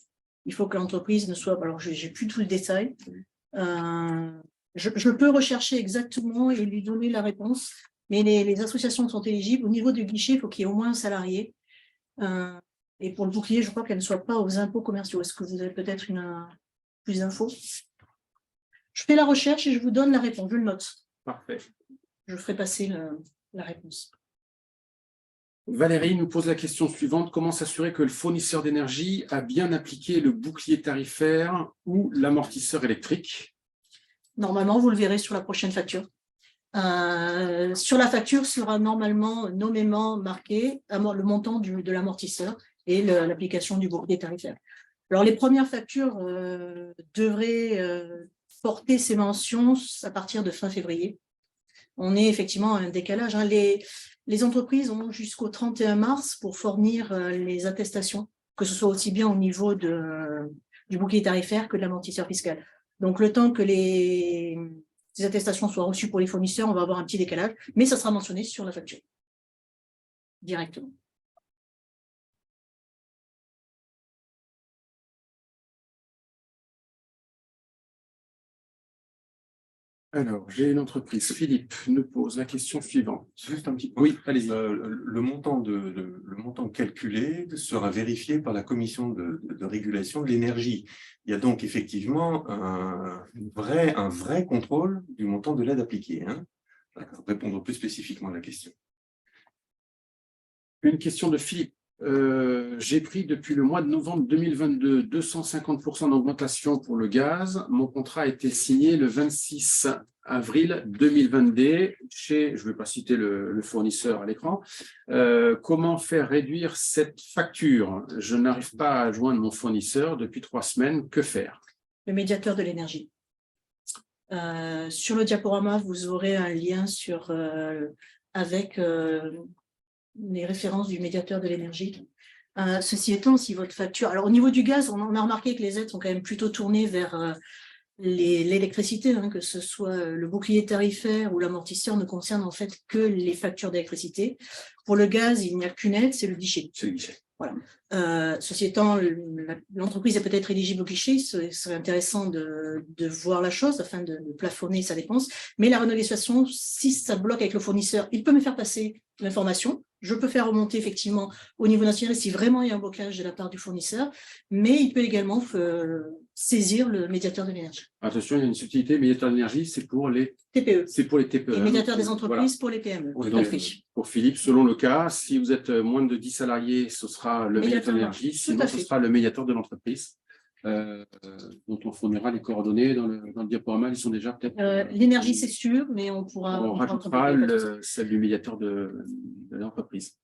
Il faut que l'entreprise ne soit. Alors, j'ai plus tout le détail. Je peux rechercher exactement et lui donner la réponse. Mais les associations sont éligibles. Au niveau du guichet, il faut qu'il y ait au moins un salarié. Et pour le bouclier, je crois qu'elle ne soit pas aux impôts commerciaux. Est-ce que vous avez peut-être plus d'infos? Je fais la recherche et je vous donne la réponse. Je le note. Parfait. Je ferai passer la réponse. Valérie nous pose la question suivante. Comment s'assurer que le fournisseur d'énergie a bien appliqué le bouclier tarifaire ou l'amortisseur électrique? Normalement, vous le verrez sur la prochaine facture. Sur la facture sera normalement nommément marqué le montant de l'amortisseur et l'application du bouclier tarifaire. Alors, les premières factures devraient porter ces mentions à partir de fin février. On est effectivement à un décalage. Hein. Les entreprises ont jusqu'au 31 mars pour fournir les attestations, que ce soit aussi bien au niveau de du bouclier tarifaire que de l'amortisseur fiscal. Donc, le temps que ces attestations soient reçues pour les fournisseurs, on va avoir un petit décalage, mais ça sera mentionné sur la facture directement. Alors, j'ai une entreprise. Philippe nous pose la question suivante. Juste un petit peu. Oui, allez-y. Le montant calculé sera vérifié par la commission de régulation de l'énergie. Il y a donc effectivement un vrai contrôle du montant de l'aide appliquée. Hein. Pour répondre plus spécifiquement à la question. Une question de Philippe. J'ai pris depuis le mois de novembre 2022 250% d'augmentation pour le gaz. Mon contrat a été signé le 26 avril 2022 chez, je ne vais pas citer le fournisseur à l'écran. Comment faire réduire cette facture? Je n'arrive pas à joindre mon fournisseur depuis 3 semaines. Que faire? Le médiateur de l'énergie. Sur le diaporama, vous aurez un lien avec les références du médiateur de l'énergie. Ceci étant, si votre facture... Alors, au niveau du gaz, on a remarqué que les aides sont quand même plutôt tournées vers l'électricité, hein, que ce soit le bouclier tarifaire ou l'amortisseur ne concerne en fait que les factures d'électricité. Pour le gaz, il n'y a qu'une aide, c'est le guichet. C'est le guichet. Voilà. Ceci étant, l'entreprise est peut-être éligible au guichet, ce serait intéressant de voir la chose afin de plafonner sa dépense. Mais la renégociation, si ça bloque avec le fournisseur, il peut me faire passer l'information. Je peux faire remonter effectivement au niveau national si vraiment il y a un blocage de la part du fournisseur, mais il peut également saisir le médiateur de l'énergie. Attention, il y a une subtilité, médiateur de l'énergie, c'est pour les TPE. C'est pour les TPE. Et médiateur des entreprises Voilà. pour les PME. Donc, pour Philippe, selon le cas, si vous êtes moins de 10 salariés, ce sera le médiateur de l'énergie, sinon ce sera le médiateur de l'entreprise, dont on fournira les coordonnées dans le diaporama. Ils sont déjà peut-être... L'énergie, c'est sûr, mais on pourra... On rajoutera celle du médiateur de l'entreprise.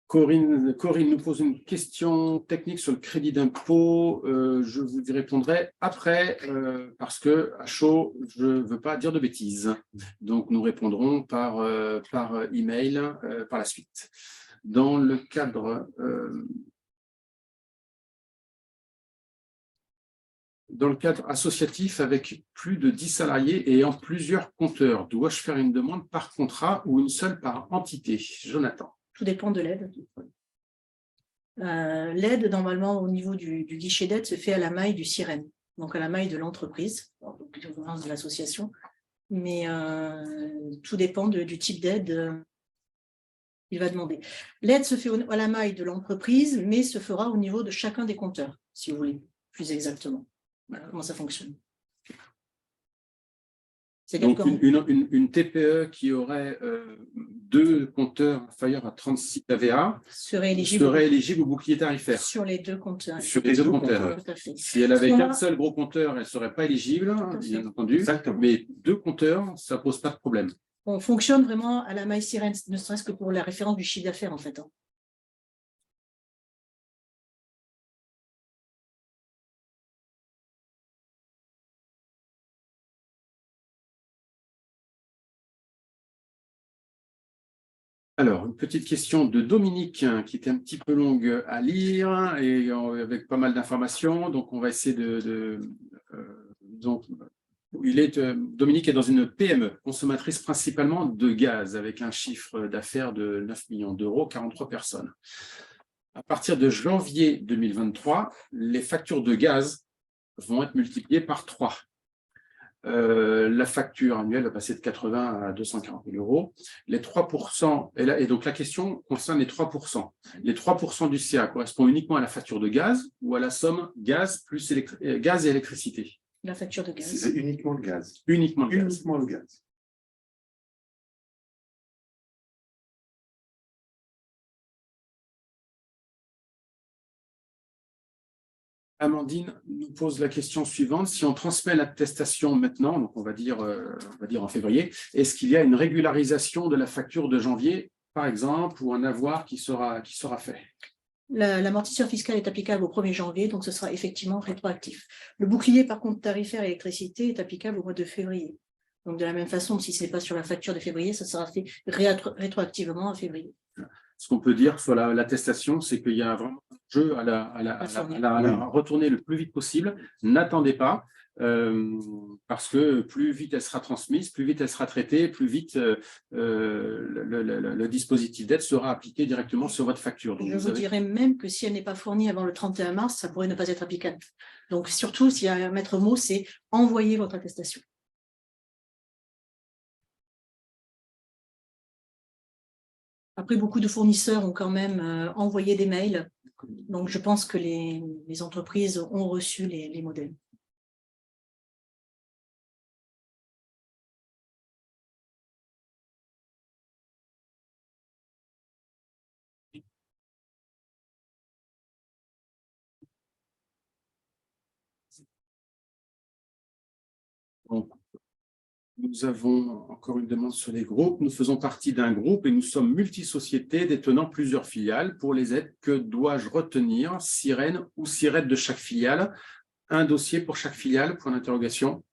Corinne nous pose une question technique sur le crédit d'impôt. Je vous y répondrai après parce que à chaud, je ne veux pas dire de bêtises. Donc, nous répondrons par email par la suite. Dans le cadre associatif avec plus de 10 salariés et ayant plusieurs compteurs, dois-je faire une demande par contrat ou une seule par entité? Jonathan. Tout dépend de l'aide. L'aide, normalement, au niveau du guichet d'aide, se fait à la maille du SIREN, donc à la maille de l'entreprise, de l'association. Mais tout dépend du type d'aide qu'il va demander. L'aide se fait à la maille de l'entreprise, mais se fera au niveau de chacun des compteurs, si vous voulez, plus exactement. Voilà comment ça fonctionne. Donc, une TPE qui aurait 2 compteurs inférieurs à 36 kVA serait éligible au bouclier tarifaire. Sur les 2 compteurs. Sur les 2 compteurs. Si elle avait qu'un seul gros compteur, elle ne serait pas éligible, bien entendu. Exactement. Mais 2 compteurs, ça ne pose pas de problème. On fonctionne vraiment à la maille SIREN, ne serait-ce que pour la référence du chiffre d'affaires, en fait. Alors, une petite question de Dominique qui était un petit peu longue à lire et avec pas mal d'informations. Donc, on va essayer Dominique est dans une PME, consommatrice principalement de gaz, avec un chiffre d'affaires de 9 millions d'euros, 43 personnes. À partir de janvier 2023, les factures de gaz vont être multipliées par 3. La facture annuelle va passer de 80 à 240 000 euros. Les 3%, et donc la question concerne les 3%. Les 3% du CA correspondent uniquement à la facture de gaz ou à la somme gaz plus gaz et électricité? La facture de gaz. C'est uniquement le gaz. Uniquement le gaz. Uniquement le gaz. Amandine nous pose la question suivante. Si on transmet l'attestation maintenant, donc on va dire en février, est-ce qu'il y a une régularisation de la facture de janvier, par exemple, ou un avoir qui sera fait? L'amortisseur fiscal est applicable au 1er janvier, donc ce sera effectivement rétroactif. Le bouclier, par contre, tarifaire électricité est applicable au mois de février. Donc, de la même façon, si ce n'est pas sur la facture de février, ça sera fait rétroactivement en février. Ce qu'on peut dire sur l'attestation, c'est qu'il y a vraiment un jeu à retourner le plus vite possible. N'attendez pas, parce que plus vite elle sera transmise, plus vite elle sera traitée, plus vite le dispositif d'aide sera appliqué directement sur votre facture. Donc, je vous dirais même que si elle n'est pas fournie avant le 31 mars, ça pourrait ne pas être applicable. Donc, surtout, s'il y a un maître mot, c'est envoyer votre attestation. Après, beaucoup de fournisseurs ont quand même envoyé des mails. Donc, je pense que les entreprises ont reçu les modèles. Donc, nous avons encore une demande sur les groupes. Nous faisons partie d'un groupe et nous sommes multisociétés détenant plusieurs filiales. Pour les aides, que dois-je retenir? Sirène ou SIRET de chaque filiale? Un dossier pour chaque filiale? Point d'interrogation.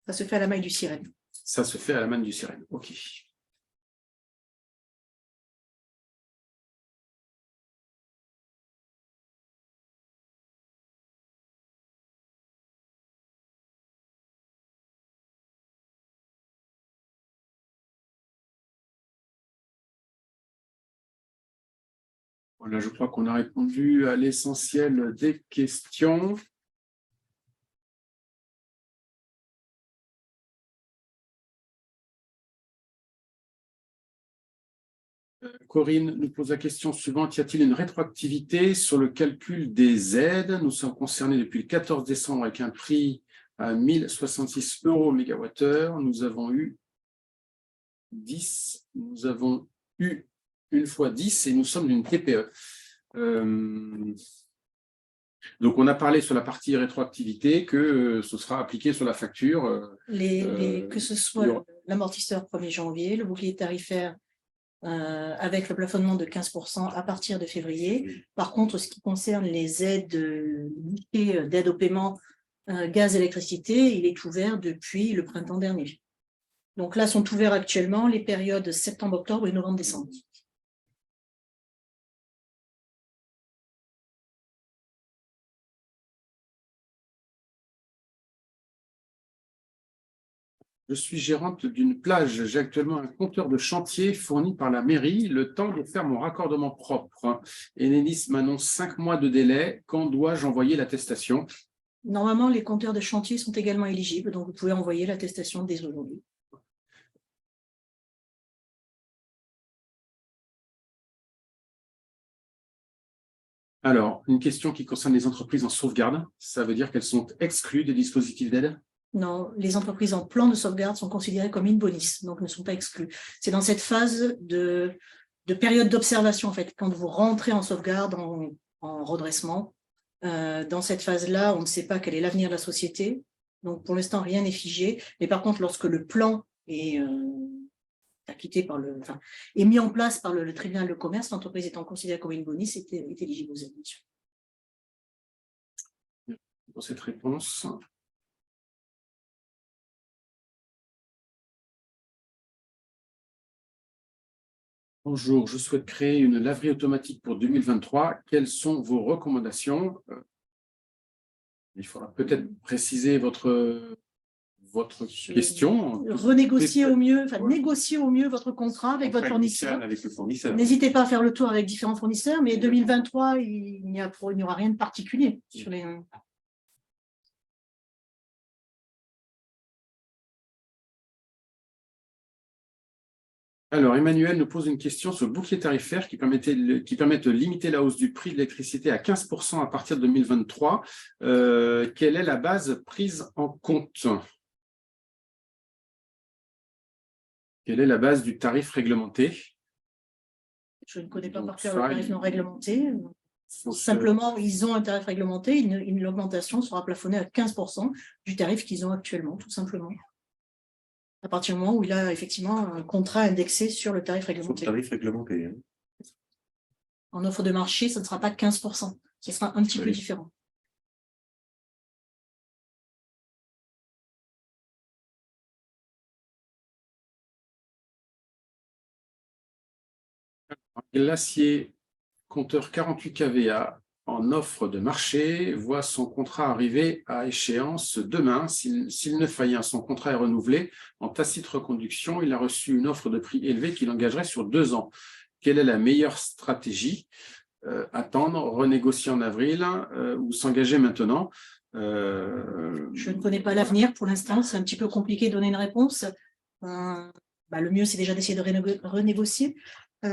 Ça se fait à la main du Sirène. Ça se fait à la main du Sirène. OK. Voilà, je crois qu'on a répondu à l'essentiel des questions. Corinne nous pose la question suivante. Y a-t-il une rétroactivité sur le calcul des aides? Nous sommes concernés depuis le 14 décembre avec un prix à 1066 € au mégawattheure. Nous avons eu 10. Nous avons eu une fois 10 et nous sommes d'une TPE. Donc, on a parlé sur la partie rétroactivité que ce sera appliqué sur la facture. Que ce soit l'amortisseur 1er janvier, le bouclier tarifaire avec le plafonnement de 15% à partir de février. Par contre, ce qui concerne les aides d'aide au paiement gaz, électricité, il est ouvert depuis le printemps dernier. Donc là, sont ouverts actuellement les périodes septembre-octobre et novembre-décembre. Je suis gérante d'une plage. J'ai actuellement un compteur de chantier fourni par la mairie. Le temps de faire mon raccordement propre. Enedis m'annonce 5 mois de délai. Quand dois-je envoyer l'attestation? Normalement, les compteurs de chantier sont également éligibles, donc vous pouvez envoyer l'attestation dès aujourd'hui. Alors, une question qui concerne les entreprises en sauvegarde. Ça veut dire qu'elles sont exclues des dispositifs d'aide? Non, les entreprises en plan de sauvegarde sont considérées comme in bonis, donc ne sont pas exclues. C'est dans cette phase de période d'observation, en fait, quand vous rentrez en sauvegarde, en redressement. Dans cette phase-là, on ne sait pas quel est l'avenir de la société. Donc, pour l'instant, rien n'est figé. Mais par contre, lorsque le plan est est mis en place par le tribunal de commerce, l'entreprise étant considérée comme in bonis, est éligible aux aides. Pour cette réponse. Bonjour, je souhaite créer une laverie automatique pour 2023. Quelles sont vos recommandations? Il faudra peut-être préciser votre question. Renégocier au mieux, négocier au mieux votre contrat avec votre fournisseur. N'hésitez pas à faire le tour avec différents fournisseurs, mais 2023, il n'y aura rien de particulier sur les. Alors, Emmanuel nous pose une question sur le bouclier tarifaire qui permet de limiter la hausse du prix de l'électricité à 15% à partir de 2023. Quelle est la base prise en compte? Quelle est la base du tarif réglementé? Je ne connais pas par cœur le tarif non réglementé. Simplement, ils ont un tarif réglementé, l'augmentation sera plafonnée à 15% du tarif qu'ils ont actuellement, tout simplement. À partir du moment où il a effectivement un contrat indexé sur le tarif réglementé. En offre de marché, ça ne sera pas 15%, ce sera un petit peu différent. Glacier, compteur 48 kVA en offre de marché, voit son contrat arriver à échéance demain. S'il ne faillit, son contrat est renouvelé. En tacite reconduction, il a reçu une offre de prix élevée qui l'engagerait sur 2 ans. Quelle est la meilleure stratégie? Attendre, renégocier en avril ou s'engager maintenant? Je ne connais pas l'avenir pour l'instant, c'est un petit peu compliqué de donner une réponse. Le mieux, c'est déjà d'essayer de renégocier. Si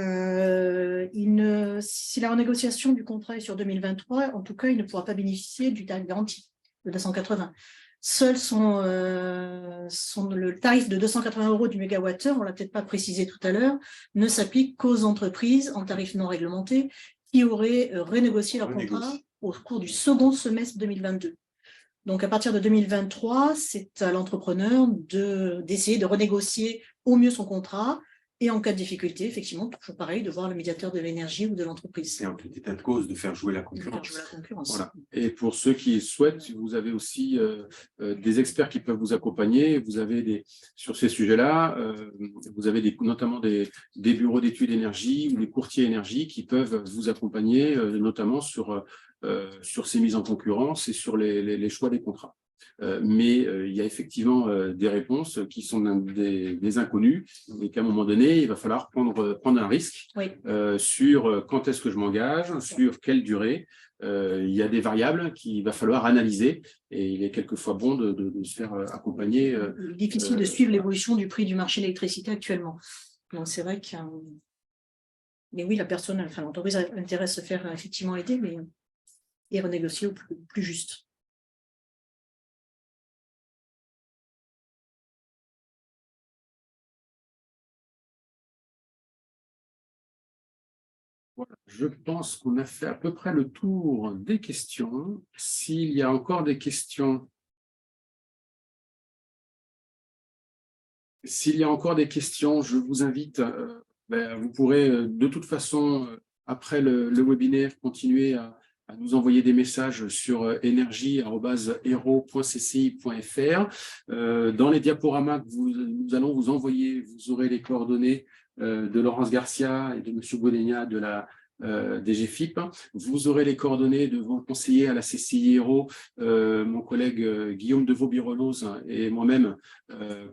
la renégociation du contrat est sur 2023, en tout cas, il ne pourra pas bénéficier du tarif garanti de 280. Seul le tarif de 280 € du mégawattheure, on ne l'a peut-être pas précisé tout à l'heure, ne s'applique qu'aux entreprises en tarif non réglementé qui auraient renégocié leur contrat au cours du second semestre 2022. Donc, à partir de 2023, c'est à l'entrepreneur d'essayer de renégocier au mieux son contrat et en cas de difficulté, effectivement, toujours pareil, de voir le médiateur de l'énergie ou de l'entreprise. Et en tout état de cause, de faire jouer la concurrence. Voilà. Et pour ceux qui souhaitent, vous avez aussi des experts qui peuvent vous accompagner. Vous avez sur ces sujets-là, vous avez notamment des bureaux d'études énergie ou des courtiers énergie qui peuvent vous accompagner, notamment sur ces mises en concurrence et sur les choix des contrats. Mais il y a effectivement des réponses qui sont des inconnus et qu'à un moment donné, il va falloir prendre un risque sur quand est-ce que je m'engage, sur quelle durée. Il y a des variables qu'il va falloir analyser et il est quelqueis bon de se faire accompagner. Difficile de suivre l'évolution du prix du marché de l'électricité actuellement. Donc c'est vrai que mais oui, l'entreprise a intérêt à se faire effectivement aider, mais et renégocier au plus juste. Voilà, je pense qu'on a fait à peu près le tour des questions. S'il y a encore des questions, je vous invite, vous pourrez de toute façon, après le webinaire, continuer à nous envoyer des messages sur énergie@hero.cci.fr. Dans les diaporamas que nous allons vous envoyer, vous aurez les coordonnées de Laurence Garcia et de M. Godénia de la DGFIP. Vous aurez les coordonnées de vos conseillers à la CCI Hérault, mon collègue Guillaume de Vaubirelos et moi-même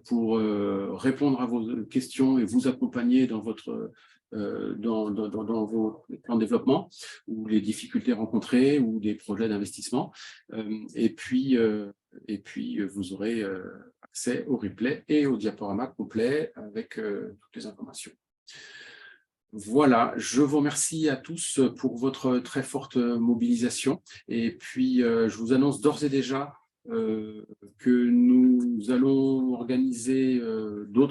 pour répondre à vos questions et vous accompagner dans votre dans vos plans de développement ou les difficultés rencontrées ou des projets d'investissement. Et puis, vous aurez accès au replay et au diaporama complet avec toutes les informations. Voilà, je vous remercie à tous pour votre très forte mobilisation. Et puis, je vous annonce d'ores et déjà que nous allons organiser d'autres